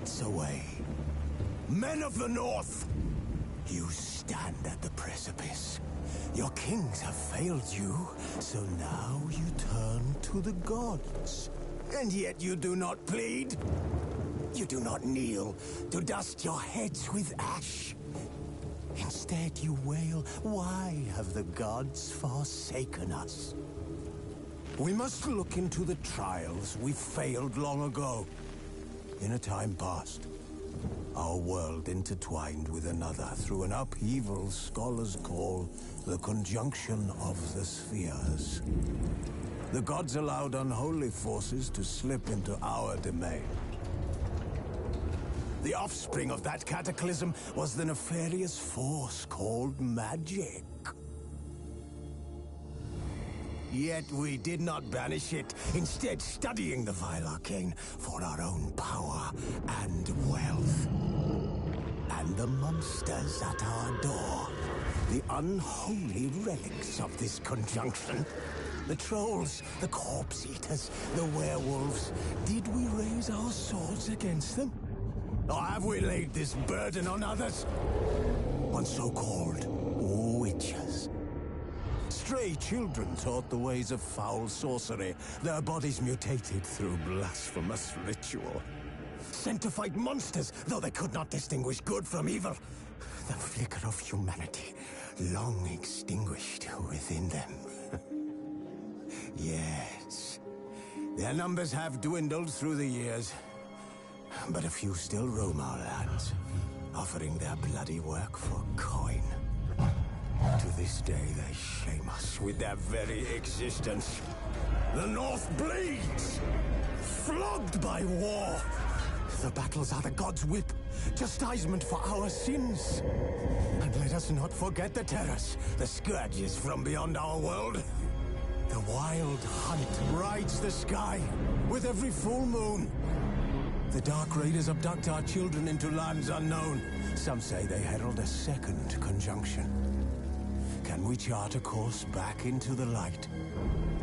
lights away. Men of the North, you stand at the precipice. Your kings have failed you, so now you turn to the gods. And yet you do not plead. You do not kneel to dust your heads with ash. Instead you wail, why have the gods forsaken us? We must look into the trials we failed long ago. In a time past, our world intertwined with another through an upheaval scholars call the conjunction of the spheres. The gods allowed unholy forces to slip into our domain. The offspring of that cataclysm was the nefarious force called magic. Yet we did not banish it, instead studying the vile arcane for our own power and wealth. And the monsters at our door, the unholy relics of this conjunction. The trolls, the corpse eaters, the werewolves. Did we raise our swords against them? Or have we laid this burden on others? On so-called witches. Stray children taught the ways of foul sorcery, their bodies mutated through blasphemous ritual. Sent to fight monsters, though they could not distinguish good from evil. The flicker of humanity, long extinguished within them. Yes, their numbers have dwindled through the years. But a few still roam our lands, offering their bloody work for coin. To this day, they shame us with their very existence. The North bleeds, flogged by war. The battles are the gods' whip, chastisement for our sins. And let us not forget the terrors, the scourges from beyond our world. The wild hunt rides the sky with every full moon. The Dark Raiders abduct our children into lands unknown. Some say they herald a second conjunction. Can we chart a course back into the light?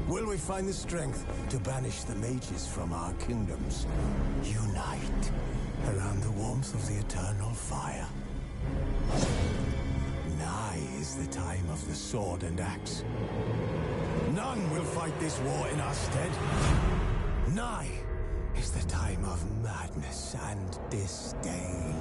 Will we find the strength to banish the mages from our kingdoms? Unite around the warmth of the eternal fire. Nigh is the time of the sword and axe. None will fight this war in our stead. Nigh is the time of madness and disdain.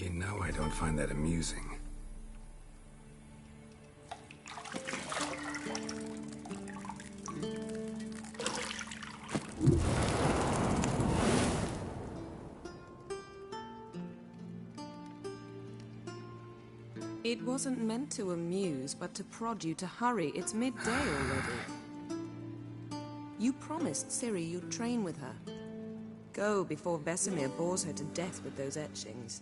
You know I don't find that amusing. It wasn't meant to amuse, but to prod you to hurry. It's midday already. You promised Ciri you'd train with her. Go before Vesemir bores her to death with those etchings.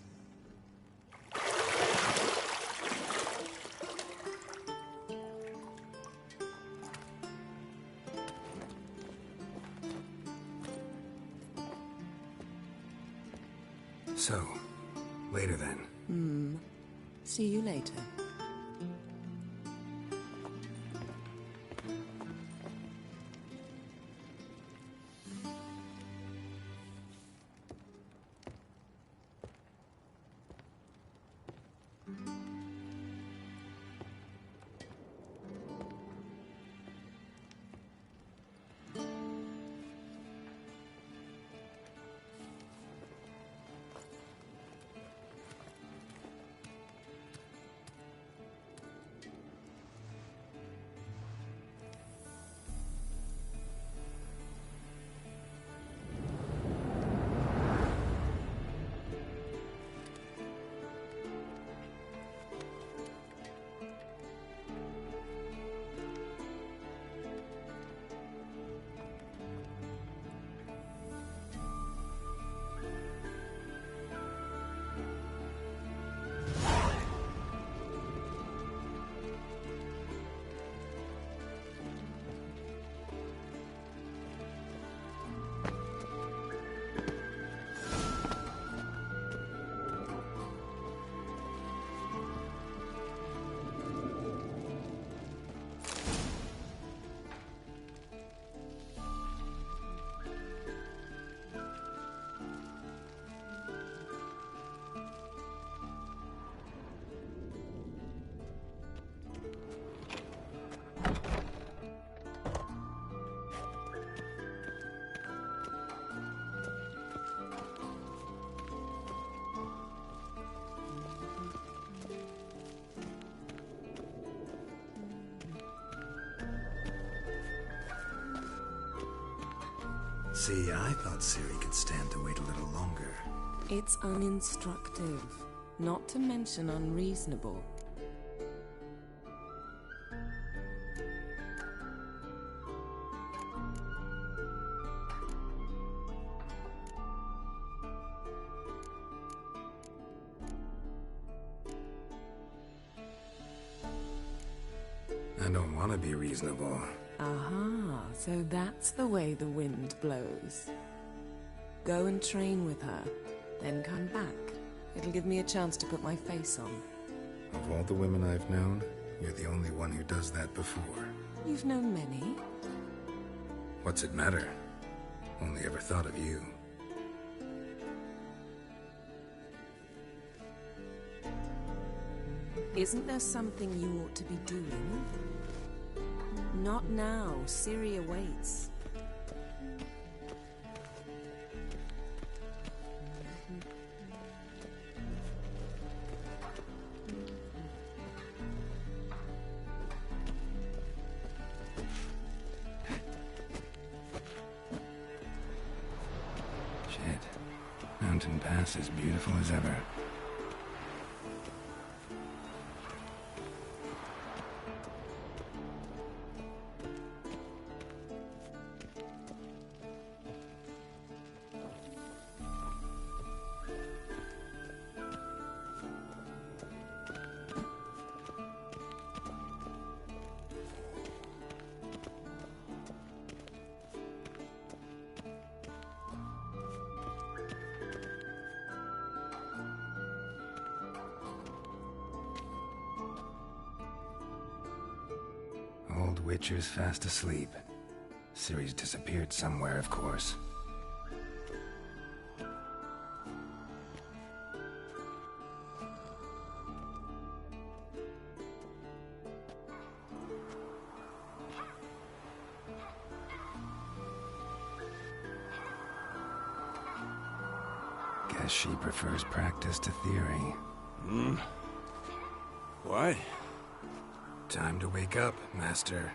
So, later then. See you later. See, I thought Ciri could stand to wait a little longer. It's uninstructive, not to mention unreasonable. I don't want to be reasonable. Aha, so that's the way the wind blows. Go and train with her, then come back. It'll give me a chance to put my face on. Of all the women I've known, you're the only one who does that before. You've known many. What's it matter? Only ever thought of you. Isn't there something you ought to be doing? Not now. Ciri awaits. Shit. Mountain Pass is beautiful as ever. Old Witcher's fast asleep. Ciri's disappeared somewhere, of course. Guess Guess she prefers practice to theory. What? Time to wake up, Master.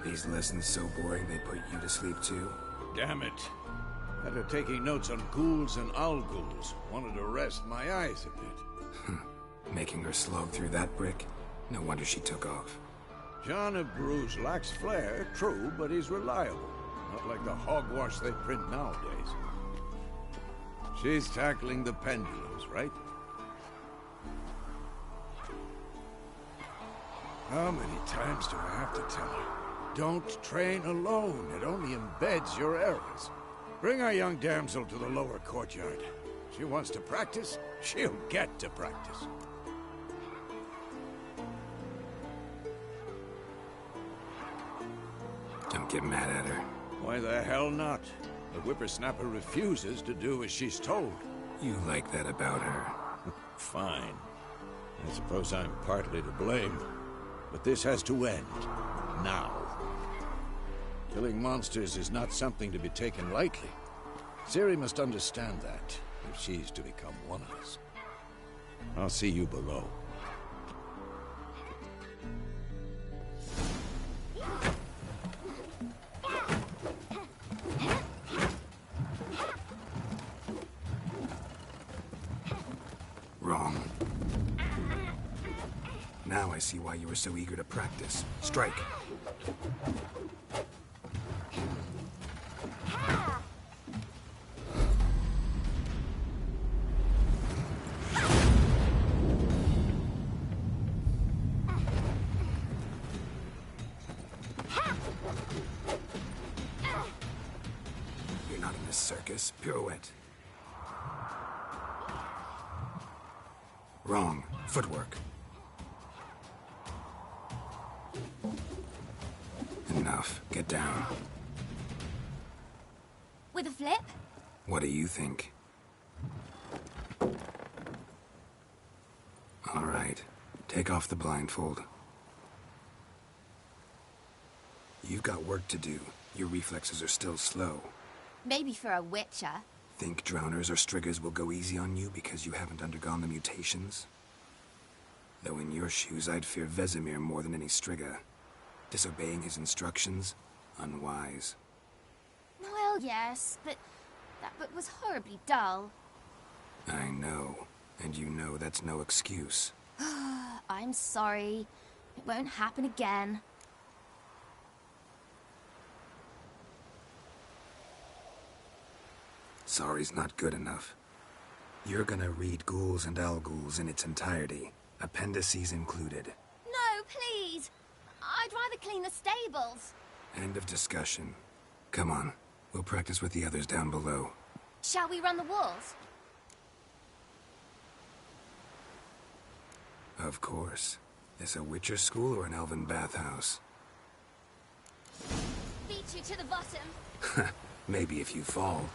These lessons so boring they put you to sleep too? Damn it. Had her taking notes on ghouls and owl-ghouls. Wanted to rest my eyes a bit. Making her slog through that brick? No wonder she took off. John of Bruges lacks flair, true, but he's reliable. Not like the hogwash they print nowadays. She's tackling the pendulums, right? How many times do I have to tell her? Don't train alone. It only embeds your errors. Bring our young damsel to the lower courtyard. She wants to practice, she'll get to practice. Don't get mad at her. Why the hell not? The whippersnapper refuses to do as she's told. You like that about her. Fine. I suppose I'm partly to blame. But this has to end. Now. Killing monsters is not something to be taken lightly. Ciri must understand that, if she's to become one of us. I'll see you below. Wrong. Now I see why you were so eager to practice. Strike. You're not in this circus. Pirouette. Wrong. Footwork. Enough. Get down. With a flip? What do you think? All right. Take off the blindfold. You've got work to do. Your reflexes are still slow. Maybe for a witcher. Think drowners or striggers will go easy on you because you haven't undergone the mutations? Though in your shoes, I'd fear Vesemir more than any strigger. Disobeying his instructions? Unwise. Well, yes, but that book was horribly dull. I know. And you know that's no excuse. I'm sorry. It won't happen again. Sorry's not good enough. You're gonna read Ghouls and Owl-Ghouls in its entirety, appendices included. No, please! I'd rather clean the stables. End of discussion. Come on, we'll practice with the others down below. Shall we run the walls? Of course. This a Witcher school or an elven bathhouse? Beat you to the bottom. Maybe if you fall.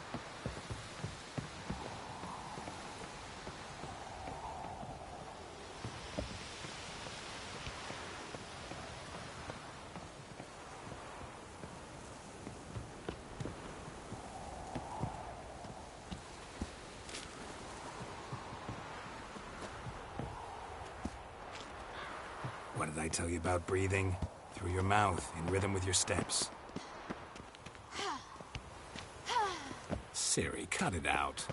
What did I tell you about breathing? Through your mouth, in rhythm with your steps. Ciri, cut it out.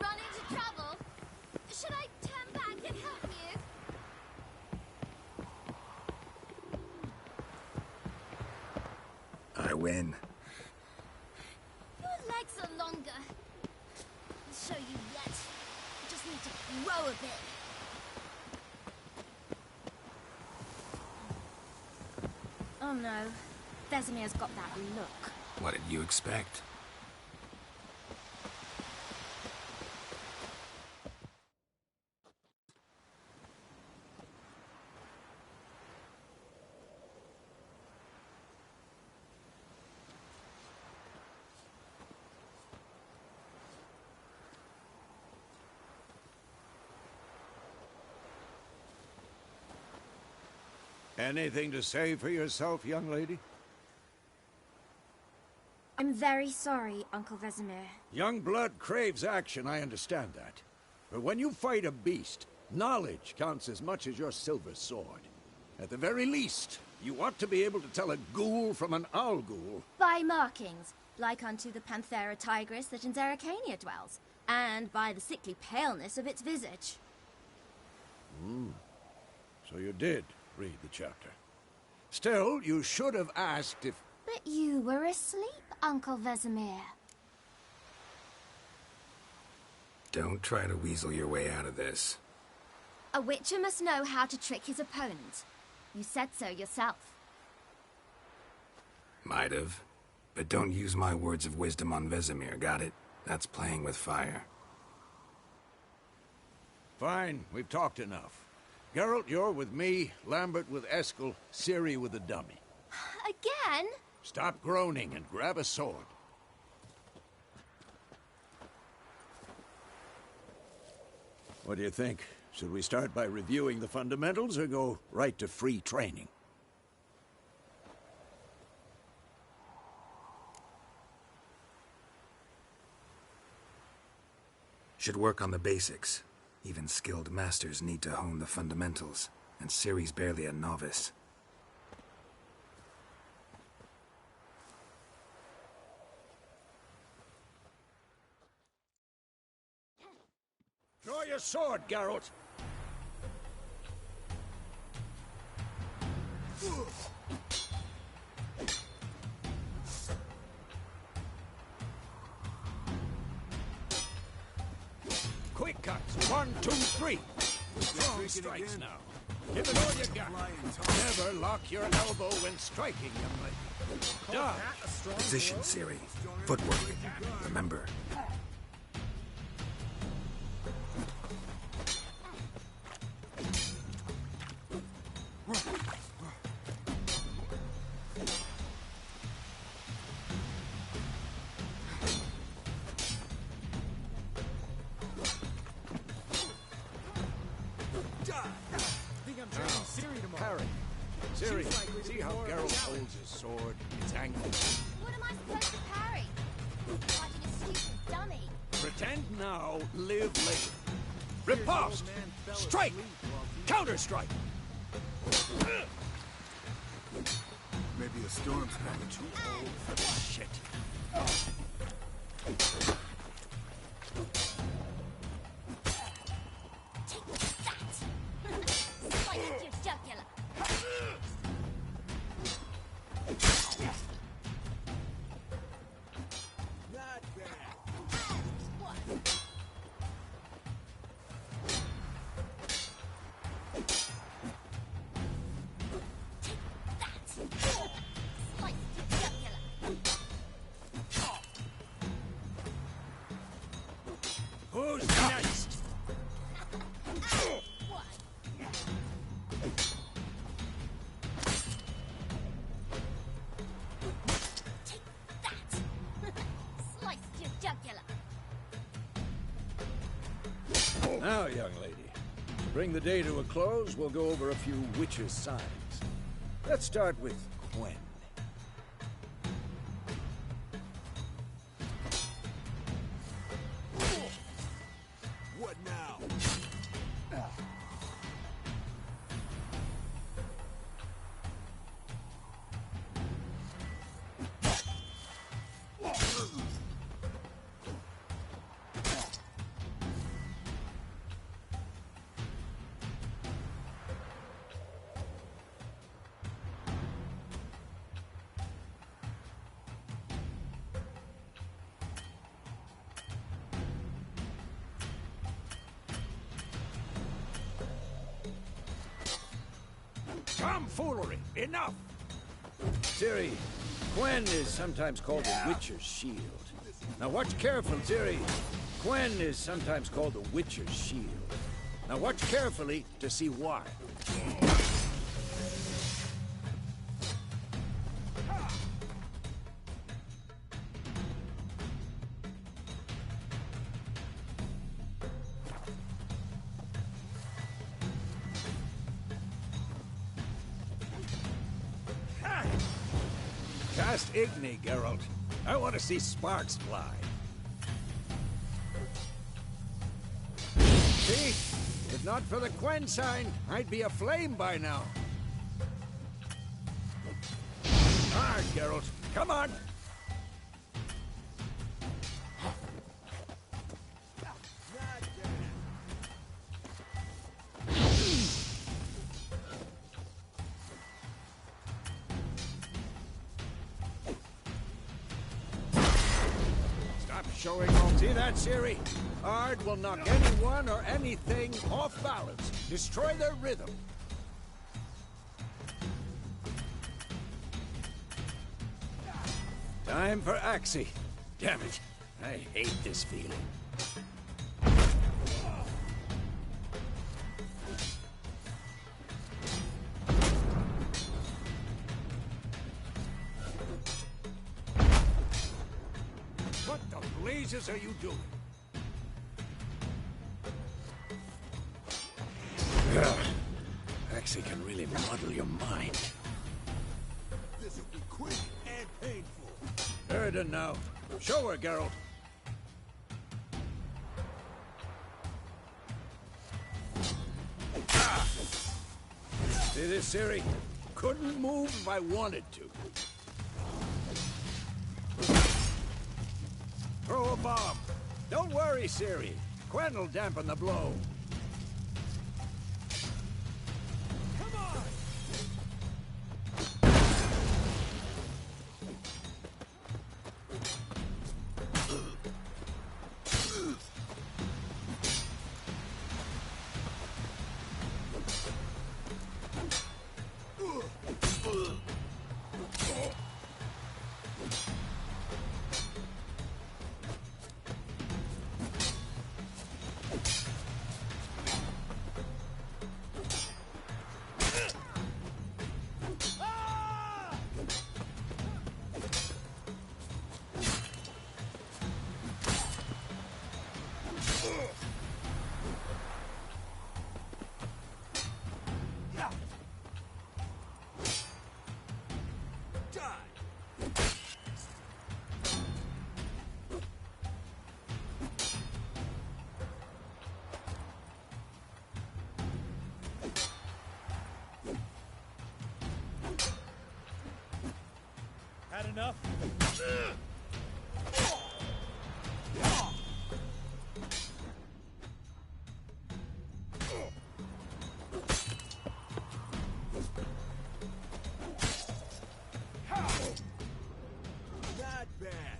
Run into trouble? Should I turn back and help you? I win. Your legs are longer. I'll show you yet. You just need to grow a bit. Oh no. Vesemir's got that look. What did you expect? Anything to say for yourself, young lady? I'm very sorry, Uncle Vesemir. Young blood craves action, I understand that. But when you fight a beast, knowledge counts as much as your silver sword. At the very least, you ought to be able to tell a ghoul from an owl ghoul. By markings, like unto the Panthera tigris that in Zeracania dwells, and by the sickly paleness of its visage. So you did read the chapter. Still, you should have asked if... But you were asleep, Uncle Vesemir. Don't try to weasel your way out of this. A witcher must know how to trick his opponent. You said so yourself. Might have. But don't use my words of wisdom on Vesemir, got it? That's playing with fire. Fine, we've talked enough. Geralt, you're with me, Lambert with Eskel, Ciri with the dummy. Again? Stop groaning and grab a sword. What do you think? Should we start by reviewing the fundamentals or go right to free training? Should work on the basics. Even skilled masters need to hone the fundamentals, and Ciri's barely a novice. Draw your sword, Geralt! Quick cuts. 1, 2, 3. Strong strikes now. Give it all you got. Never lock your elbow when striking, young lady. Dodge. Position, Ciri. Footwork. Remember. Parry. Ciri, see how Geralt holds his sword, its angle. What am I supposed to parry? Fighting a stupid dummy. Pretend now, live later. Riposte! Strike! Counter-strike! Maybe a storm's coming. Too old for this shit. Who's next? Now, young lady, to bring the day to a close, we'll go over a few witches' signs. Let's start with Gwen. What now? Tomfoolery! Enough! Ciri, Gwen is sometimes called the Witcher's Shield. Now watch careful, Ciri. Gwen is sometimes called the Witcher's Shield. Now watch carefully to see why. past Igni, Geralt. I want to see sparks fly. See? If not for the Quen sign, I'd be aflame by now. Hard, Geralt. Come on! Stop showing off. See that, Ciri? Ard will knock anyone or anything off balance. Destroy their rhythm. Time for Axie. Damn it. I hate this feeling. What the blazes are you doing? Axie can really muddle your mind. This will be quick and painful. Erden now. Show her, Geralt. Ah! See this, Ciri? Couldn't move if I wanted to. Throw a bomb. Don't worry, Ciri. Quen will dampen the blow. Had enough? Not bad.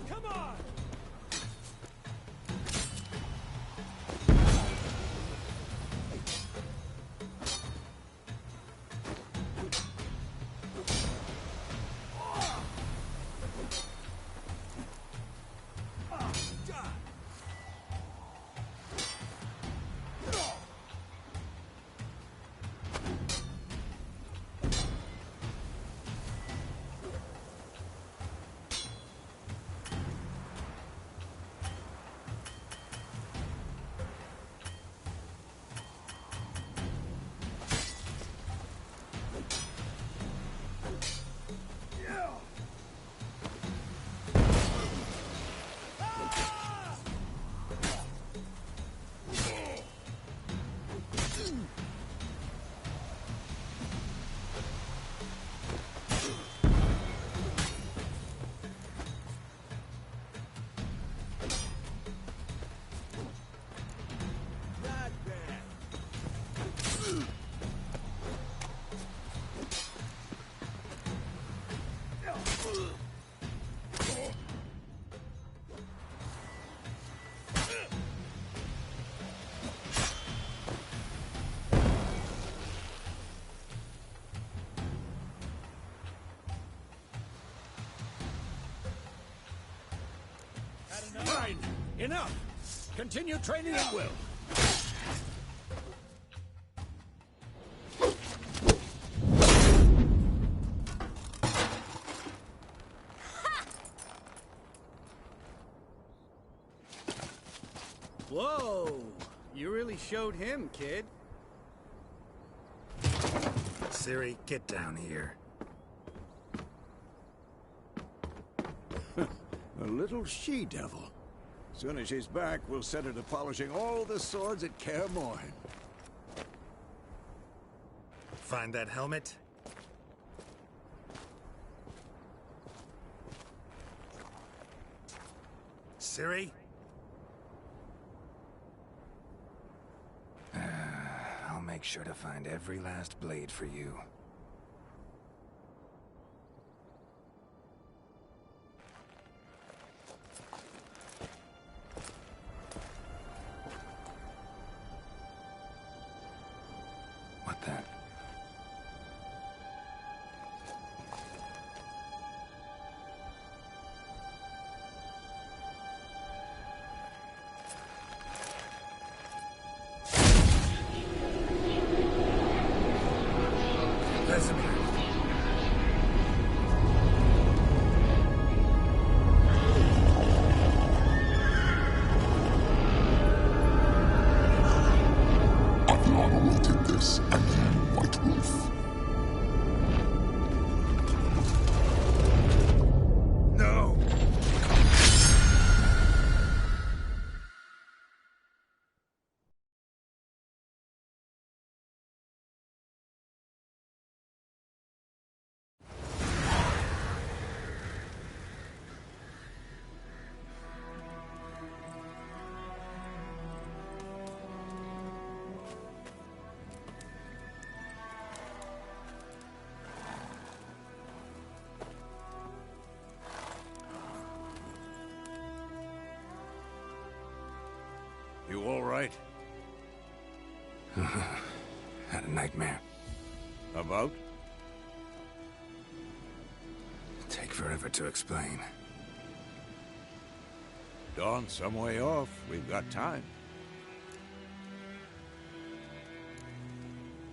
Come on! Not bad. Fine. Enough. Continue training at will. Whoa! You really showed him, kid. Ciri, get down here. A little she-devil. Soon as she's back, we'll set her to polishing all the swords at Kaer Morhen. Find that helmet? Ciri? I'll make sure to find every last blade for you. What the? Vesemir. Avalon awaited this, and you, White Wolf. No! You all right? Had a nightmare. About? Take forever to explain. Dawn's some way off. We've got time.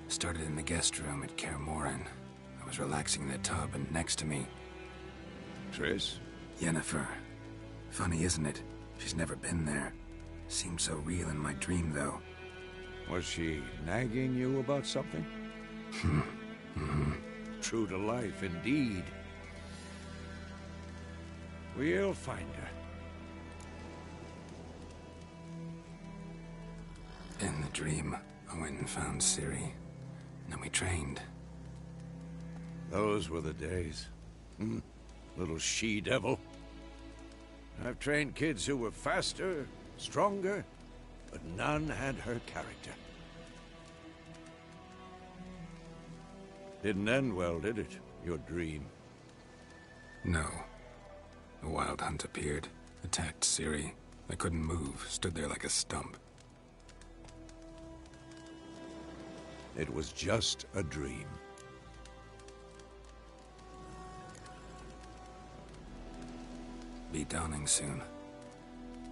Started in the guest room at Kaer Morhen. I was relaxing in the tub, and next to me, Triss? Yennefer. Funny, isn't it? She's never been there. Seemed so real in my dream, though. Was she nagging you about something? True to life, indeed. We'll find her. In the dream, I went and found Ciri. Then we trained. Those were the days. Little she-devil. I've trained kids who were faster, stronger, but none had her character. Didn't end well, did it? Your dream? No. A wild hunt appeared, attacked Ciri. I couldn't move, stood there like a stump. It was just a dream. Be dawning soon.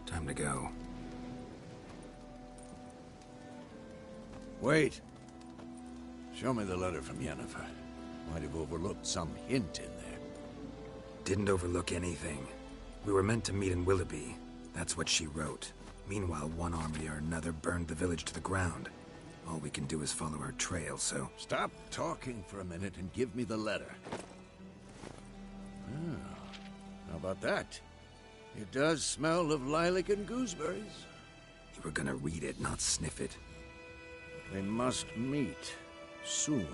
Time to go. Wait. Show me the letter from Yennefer. Might have overlooked some hint in there. Didn't overlook anything. We were meant to meet in Willoughby. That's what she wrote. Meanwhile, one army or another burned the village to the ground. All we can do is follow her trail, so... Stop talking for a minute and give me the letter. How about that? It does smell of lilac and gooseberries. You were gonna read it, not sniff it. They must meet soon.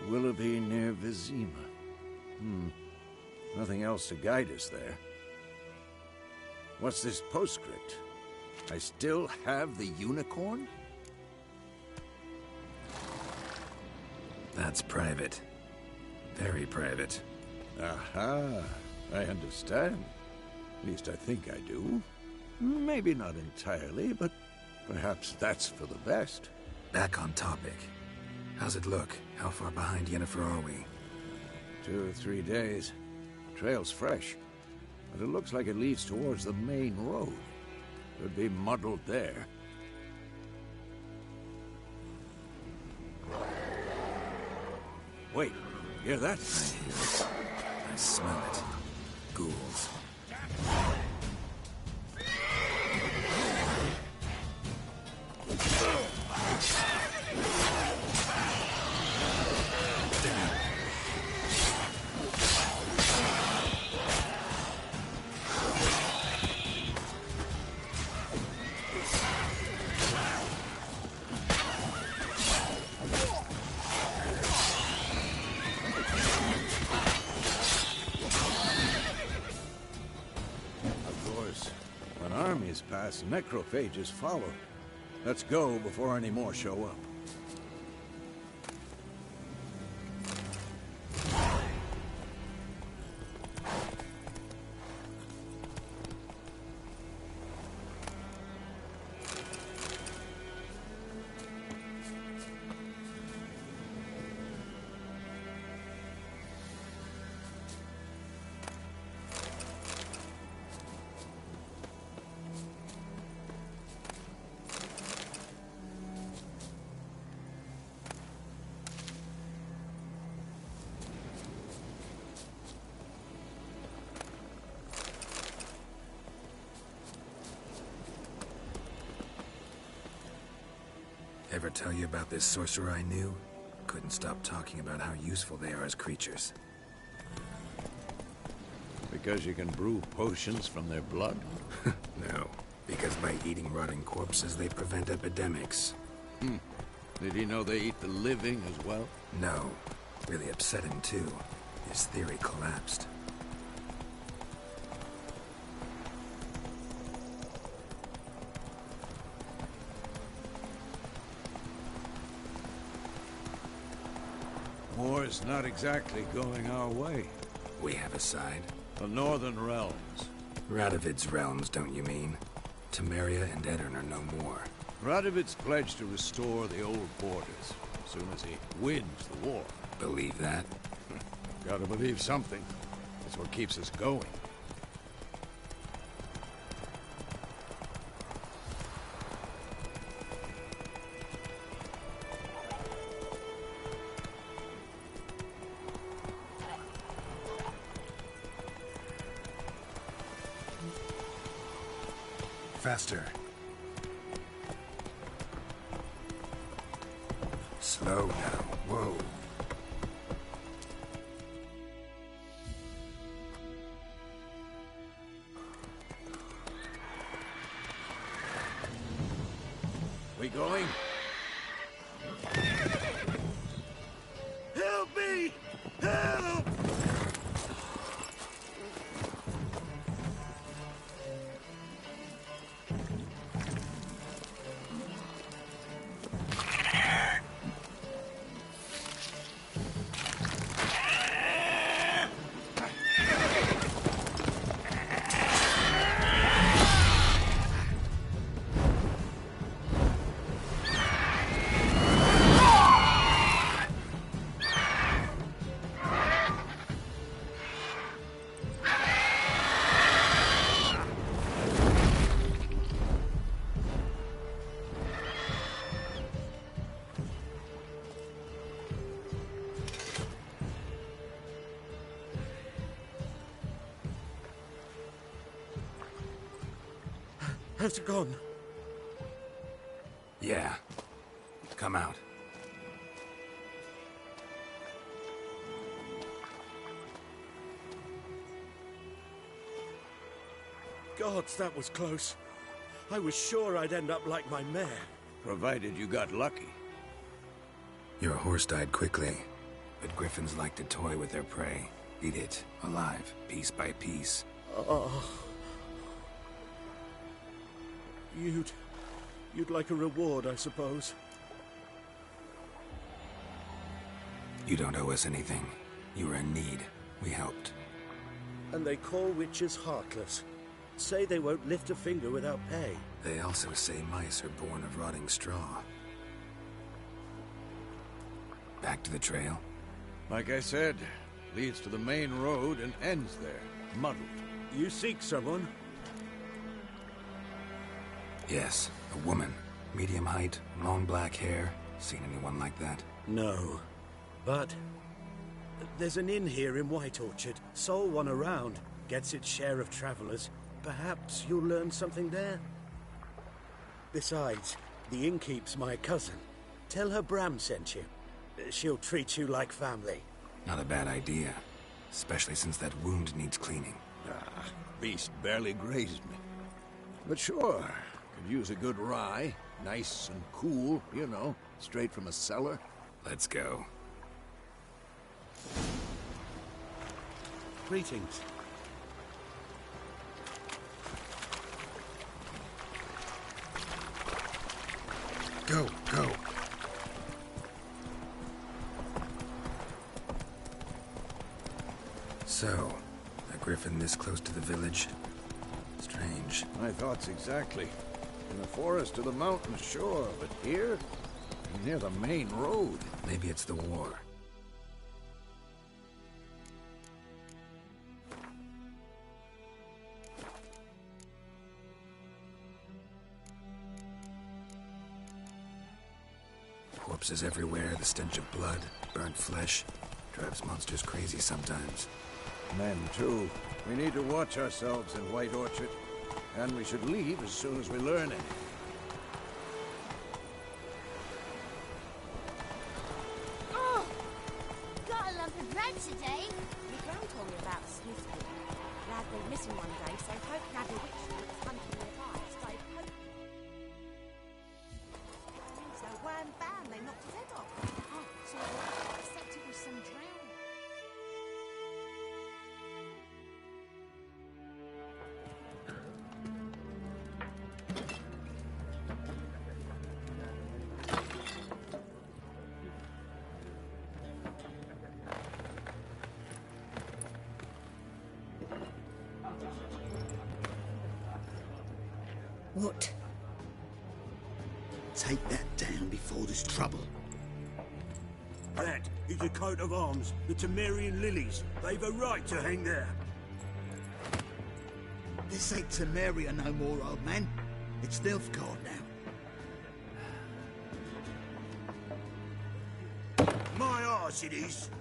Willoughby near Vizima. Nothing else to guide us there. What's this postscript? I still have the unicorn? That's private. Very private. Aha, I understand. At least I think I do. Maybe not entirely, but perhaps that's for the best. Back on topic. How's it look? How far behind Yennefer are we? 2 or 3 days. Trail's fresh, but it looks like it leads towards the main road. Could be muddled there. Wait, hear that? I hear it. I smell it. Ghouls. When armies pass, necrophages follow. Let's go before any more show up. Ever tell you about this sorcerer I knew? Couldn't stop talking about how useful they are as creatures. Because you can brew potions from their blood? No, because by eating rotting corpses, they prevent epidemics. Did he know they eat the living as well? No. Really upset him, too. His theory collapsed. War's not exactly going our way. We have a side. The Northern Realms. Radovid's realms, don't you mean? Temeria and Edirn are no more. Radovid's pledged to restore the old borders as soon as he wins the war. Believe that? Gotta believe something. That's what keeps us going. Faster. Slow now. Whoa. We going? Help me! Help! Has it gone? Yeah. Come out. Gods, that was close. I was sure I'd end up like my mare. Provided you got lucky. Your horse died quickly, but griffins like to toy with their prey. Eat it, alive, piece by piece. Oh. You'd like a reward, I suppose. You don't owe us anything. You were in need. We helped. And they call witches heartless. Say they won't lift a finger without pay. They also say mice are born of rotting straw. Back to the trail? Like I said, leads to the main road and ends there, muddled. You seek someone? Yes, a woman. Medium height, long black hair. Seen anyone like that? No. But there's an inn here in White Orchard. Sole one around. Gets its share of travelers. Perhaps you'll learn something there? Besides, the innkeep's my cousin. Tell her Bram sent you. She'll treat you like family. Not a bad idea. Especially since that wound needs cleaning. Beast barely grazed me. But sure, could use a good rye. Nice and cool, you know, straight from a cellar. Let's go. Greetings. Go, go. So, a griffin this close to the village? Strange. My thoughts exactly. In the forest or the mountain, sure, but here? Near the main road. Maybe it's the war. Corpses everywhere, the stench of blood, burnt flesh. Drives monsters crazy sometimes. Men, too. We need to watch ourselves in White Orchard. And we should leave as soon as we learn it. Oh! Got a lump of bread today. My gran told me about a sleuth book. Lad went missing one day, so Hope had a witch that was hunting nearby. Started poking. So wham bam, they knocked his head off. Oh, so except it was some drowning. What? Take that down before there's trouble. That is a coat of arms, the Temerian lilies. They've a right to hang there. This ain't Temeria no more, old man. It's Nilfgaard now. My arse it is.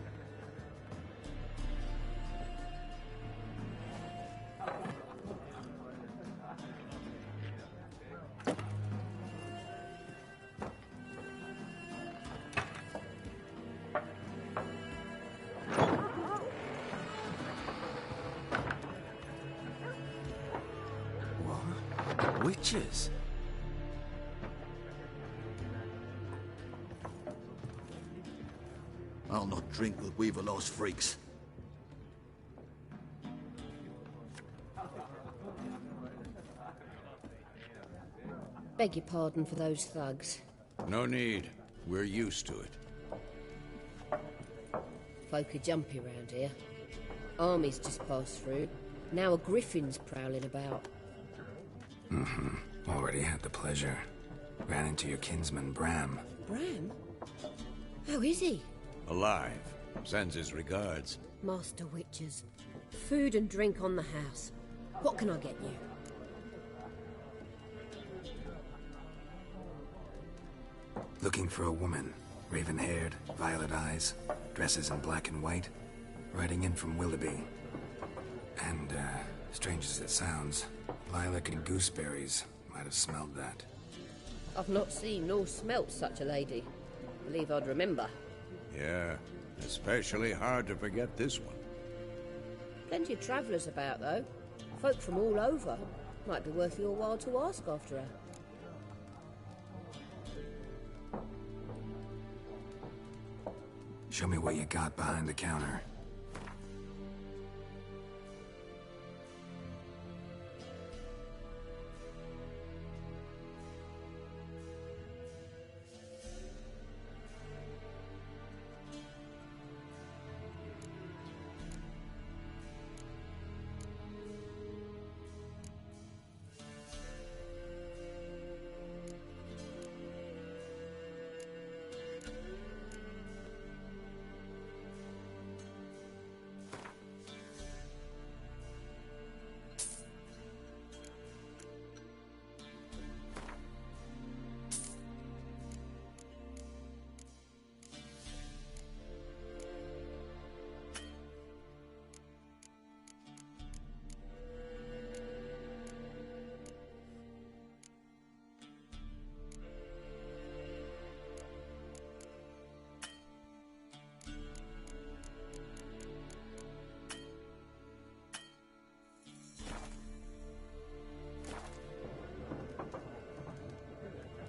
Witches? I'll not drink with Weaver-lost freaks. Beg your pardon for those thugs. No need. We're used to it. Folk are jumpy round here. Armies just passed through. Now a griffin's prowling about. Already had the pleasure. Ran into your kinsman, Bram. Bram? How is he? Alive. Sends his regards. Master Witches. Food and drink on the house. What can I get you? Looking for a woman. Raven-haired, violet eyes, dresses in black and white. Riding in from Willoughby. And, strange as it sounds, lilac and gooseberries. Might have smelled that. I've not seen nor smelt such a lady. Believe I'd remember. Yeah, especially hard to forget this one. Plenty of travellers about, though. Folk from all over. Might be worth your while to ask after her. Show me what you got behind the counter.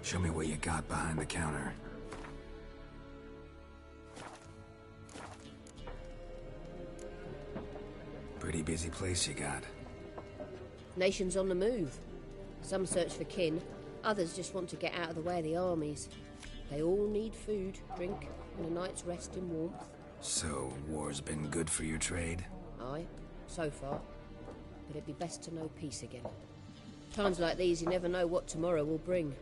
Show me what you got behind the counter. Pretty busy place you got. Nations on the move. Some search for kin, Others just want to get out of the way of the armies. They all need food, drink, and a night's rest in warmth. So, war's been good for your trade? Aye, so far. But it'd be best to know peace again. Times like these, you never know what tomorrow will bring.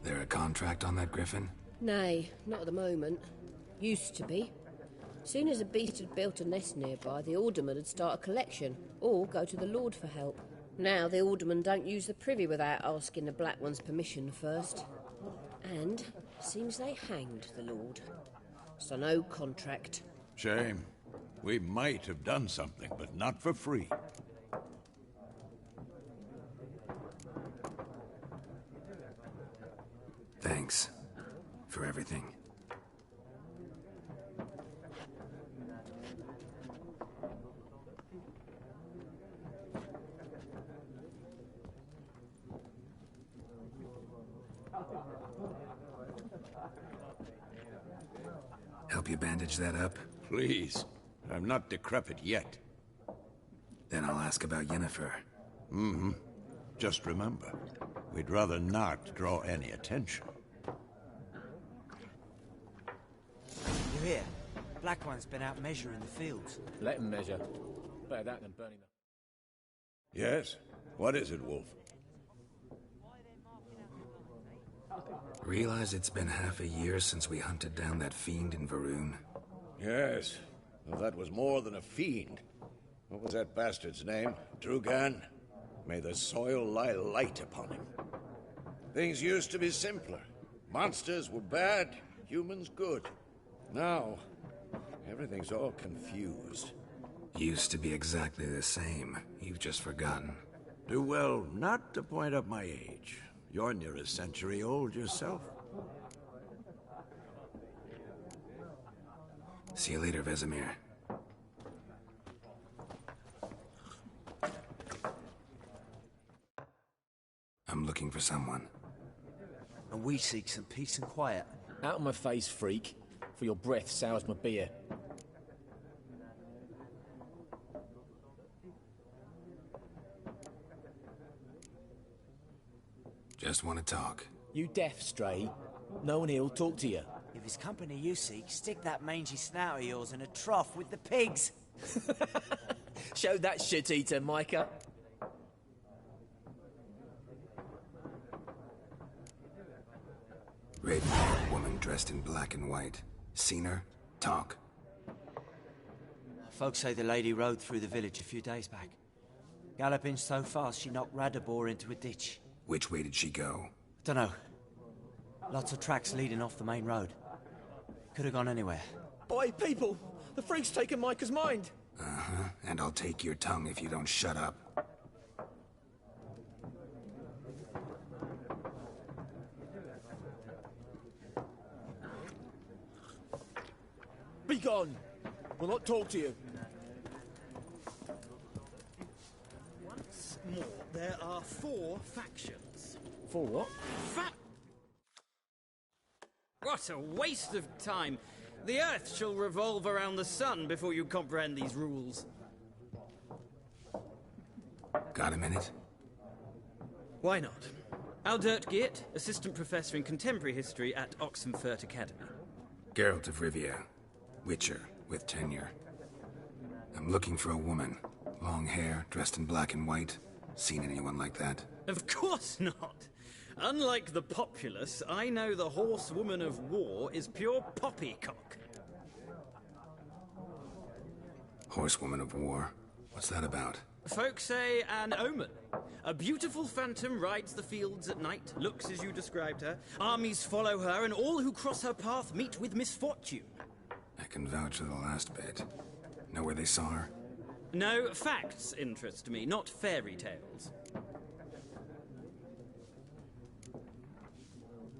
There a contract on that griffin? Nay, not at the moment. Used to be. Soon as a beast had built a nest nearby, the alderman would start a collection, or go to the Lord for help. Now the aldermen don't use the privy without asking the Black One's permission first. And seems they hanged the Lord. So no contract. Shame. We might have done something, but not for free. Thanks for everything. Help you bandage that up? Please. I'm not decrepit yet. Then I'll ask about Yennefer. Mm-hmm. Just remember, we'd rather not draw any attention. You hear? Black One's been out measuring the fields. Let him measure. Better that than burning them. Yes? What is it, Wolf? Realize it's been half a year since we hunted down that fiend in Varun? Yes. Well, that was more than a fiend. What was that bastard's name? Drugan? May the soil lie light upon him. Things used to be simpler. Monsters were bad, humans good. Now, everything's all confused. Used to be exactly the same. You've just forgotten. Do well not to point up my age. You're near a century old yourself. See you later, Vesemir. I'm looking for someone. And we seek some peace and quiet. Out of my face, freak. For your breath sours my beer. Just want to talk. You deaf, Stray? No one here'll talk to you. If it's company you seek, stick that mangy snout of yours in a trough with the pigs. Show that shit-eater, Micah. Red-haired woman dressed in black and white. Seen her? Talk. Folks say the lady rode through the village a few days back. Galloping so fast she knocked Radabor into a ditch. Which way did she go? Dunno. Lots of tracks leading off the main road. Could have gone anywhere. Oi, people! The freak's taken Micah's mind! Uh-huh. And I'll take your tongue if you don't shut up. Be gone! We'll not talk to you. Once more, there are 4 factions. 4 what? What a waste of time! The Earth shall revolve around the sun before you comprehend these rules. Got a minute? Why not? Aldert Geert, Assistant Professor in Contemporary History at Oxenfurt Academy. Geralt of Rivia. Witcher, with tenure. I'm looking for a woman. Long hair, dressed in black and white. Seen anyone like that? Of course not! Unlike the populace, I know the horsewoman of war is pure poppycock. Horsewoman of war? What's that about? Folk say an omen. A beautiful phantom rides the fields at night, looks as you described her. Armies follow her, and all who cross her path meet with misfortune. I can vouch for the last bit. Know where they saw her? No, facts interest me, not fairy tales.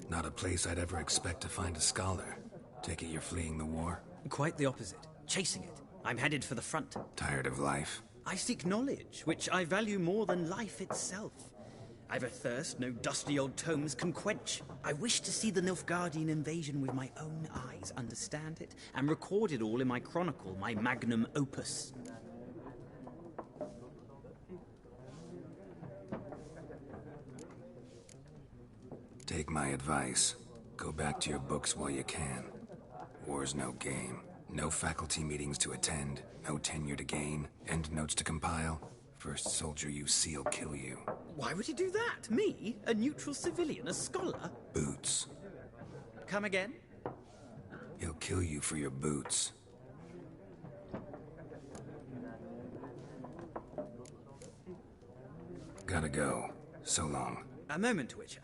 Not a place I'd ever expect to find a scholar. Take it you're fleeing the war? Quite the opposite. Chasing it. I'm headed for the front. Tired of life? I seek knowledge, which I value more than life itself. I've a thirst no dusty old tomes can quench. I wish to see the Nilfgaardian invasion with my own eyes, understand it, and record it all in my chronicle, my magnum opus. Take my advice. Go back to your books while you can. War's no game. No faculty meetings to attend, no tenure to gain, end notes to compile. First soldier you see'll kill you. Why would he do that? Me? A neutral civilian? A scholar? Boots. Come again? He'll kill you for your boots. Gotta go. So long. A moment, Witcher.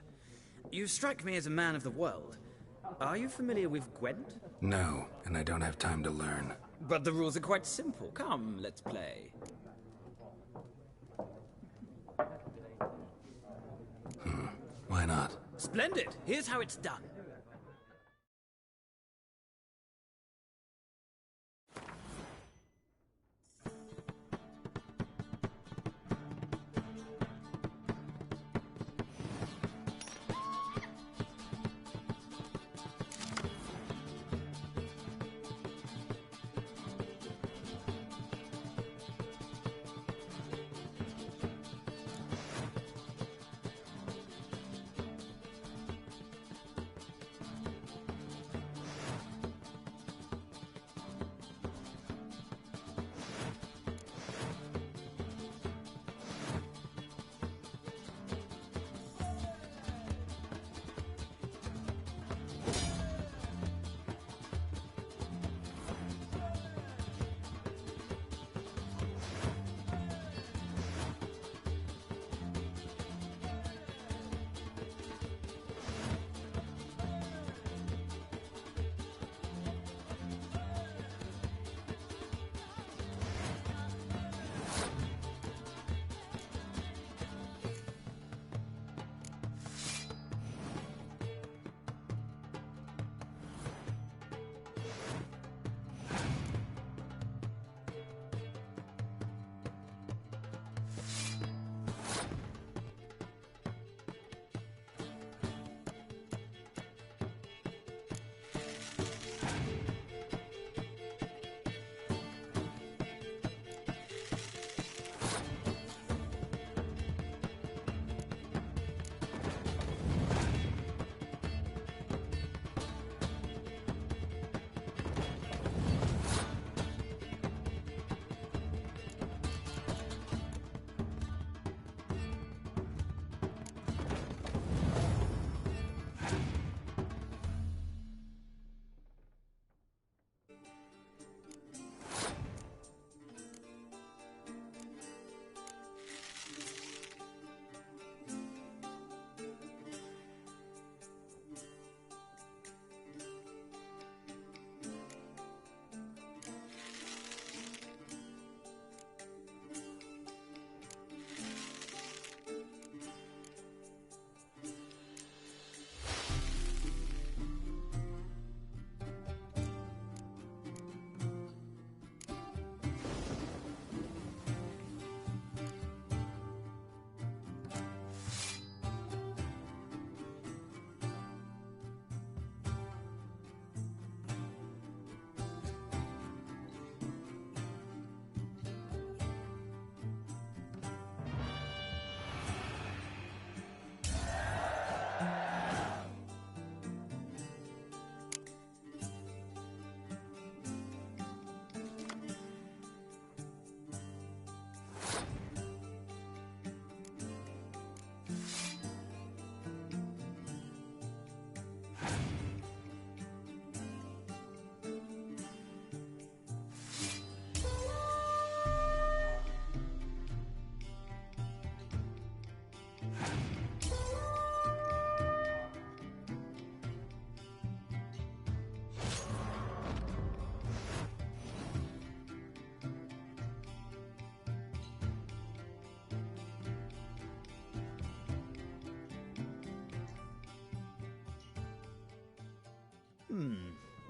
You strike me as a man of the world. Are you familiar with Gwent? No, and I don't have time to learn. But the rules are quite simple. Come, let's play. Why not? Splendid! Here's how it's done.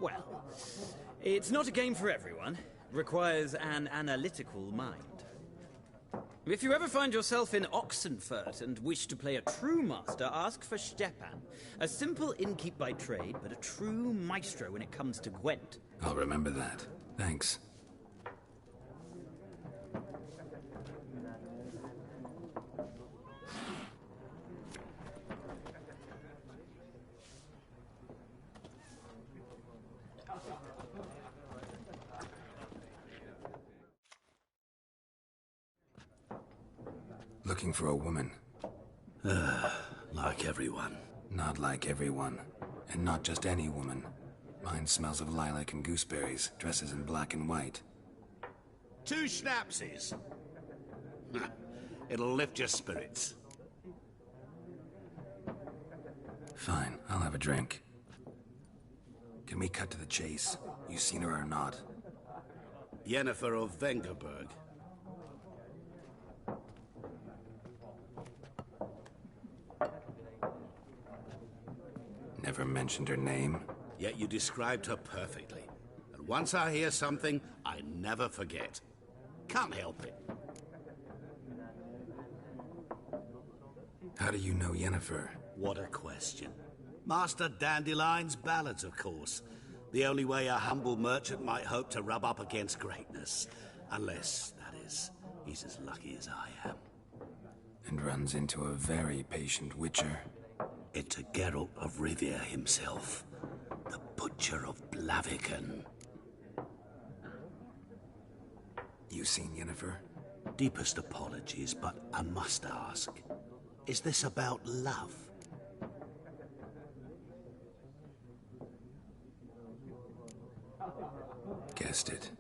Well, it's not a game for everyone. Requires an analytical mind. If you ever find yourself in Oxenfurt and wish to play a true master, ask for Stepan. A simple innkeep by trade, but a true maestro when it comes to Gwent. I'll remember that. Thanks. Looking for a woman. Like everyone. Not like everyone. And not just any woman. Mine smells of lilac and gooseberries, dresses in black and white. 2 schnapsies. It'll lift your spirits. Fine, I'll have a drink. Can we cut to the chase? You seen her or not? Yennefer of Vengerberg. Never mentioned her name. Yet you described her perfectly. And once I hear something, I never forget. Can't help it. How do you know Yennefer? What a question. Master Dandelion's ballads, of course. The only way a humble merchant might hope to rub up against greatness. Unless, that is, he's as lucky as I am. And runs into a very patient witcher. It's a Geralt of Rivia himself. The Butcher of Blaviken. You seen Yennefer? Deepest apologies, but I must ask. Is this about love? Guessed it.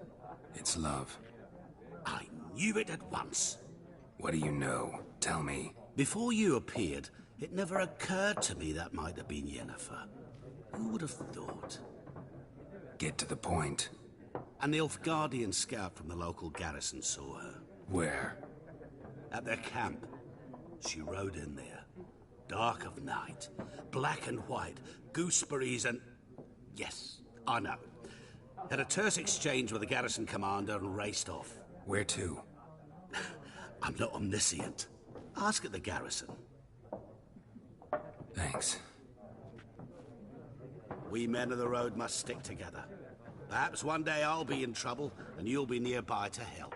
It's love. I knew it at once. What do you know? Tell me. Before you appeared, it never occurred to me that might have been Yennefer. Who would have thought? Get to the point. An Nilfgaardian scout from the local garrison saw her. Where? At their camp. She rode in there. Dark of night. Black and white. Gooseberries and... Yes, I know. Had a terse exchange with the garrison commander and raced off. Where to? I'm not omniscient. Ask at the garrison. Thanks. We men of the road must stick together. Perhaps one day I'll be in trouble, and you'll be nearby to help.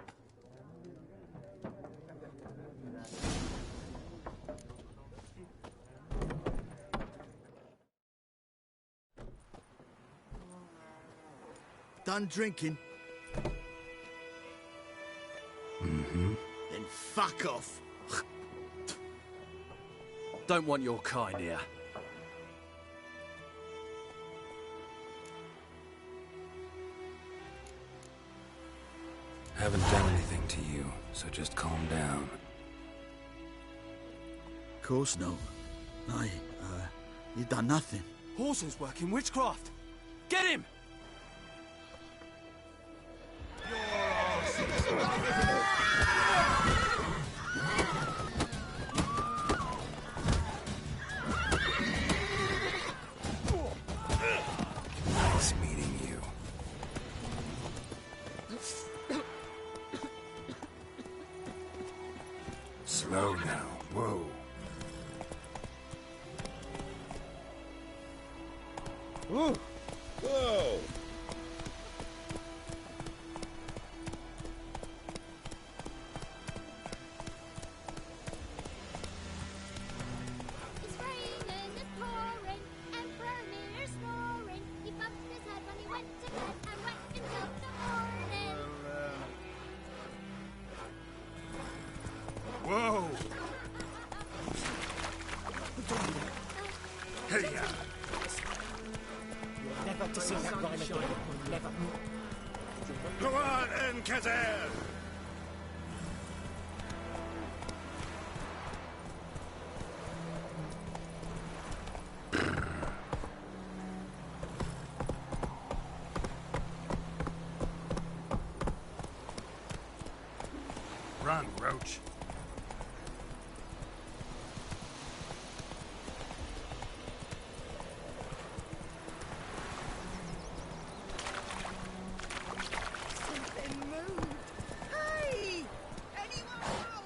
Done drinking? Mm-hmm. Then fuck off. Don't want your kind here. Haven't done anything to you, so just calm down. Of course not. You done nothing. Horses work in witchcraft. Get him! Nice meeting you. Slow now. Whoa. Whoa! Whoa! It's raining, it's pouring, Emperor Mirror snoring. He bumped his head when he went to bed and went until the morning. Whoa! Hey-ya! Never to see that rhyme again. Never. Go on, Encazer! Run, Roach. Something moved. Hey! Anyone home?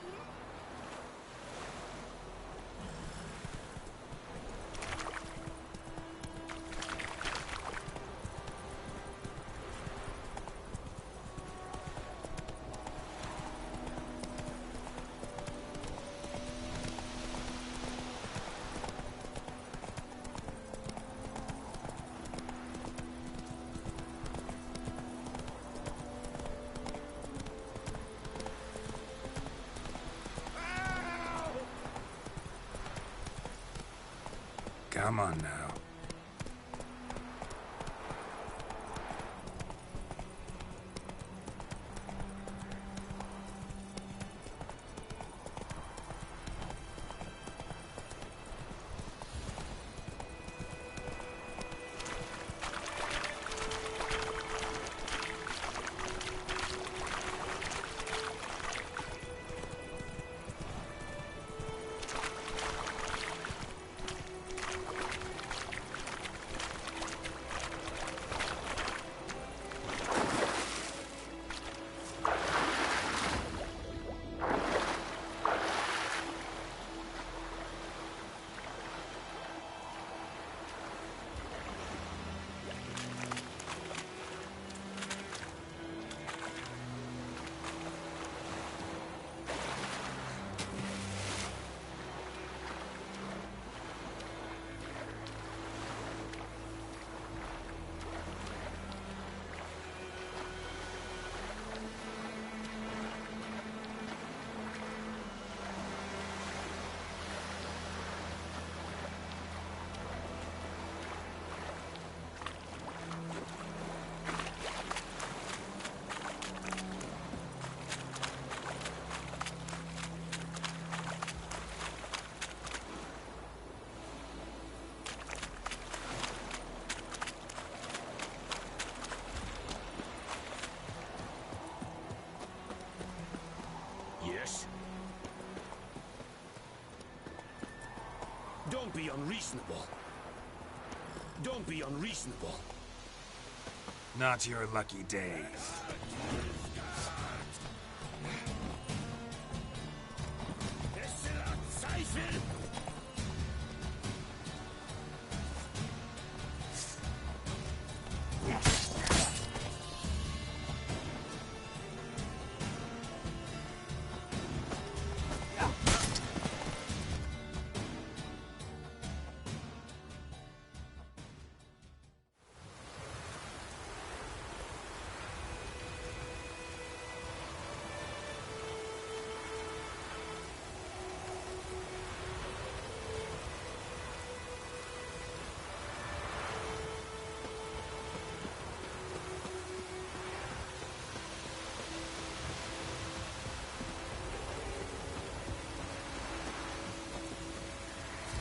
Come on now. Yes? Don't be unreasonable. Don't be unreasonable. Not your lucky day.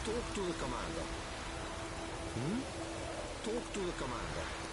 Talk to the commander. Talk to the commander.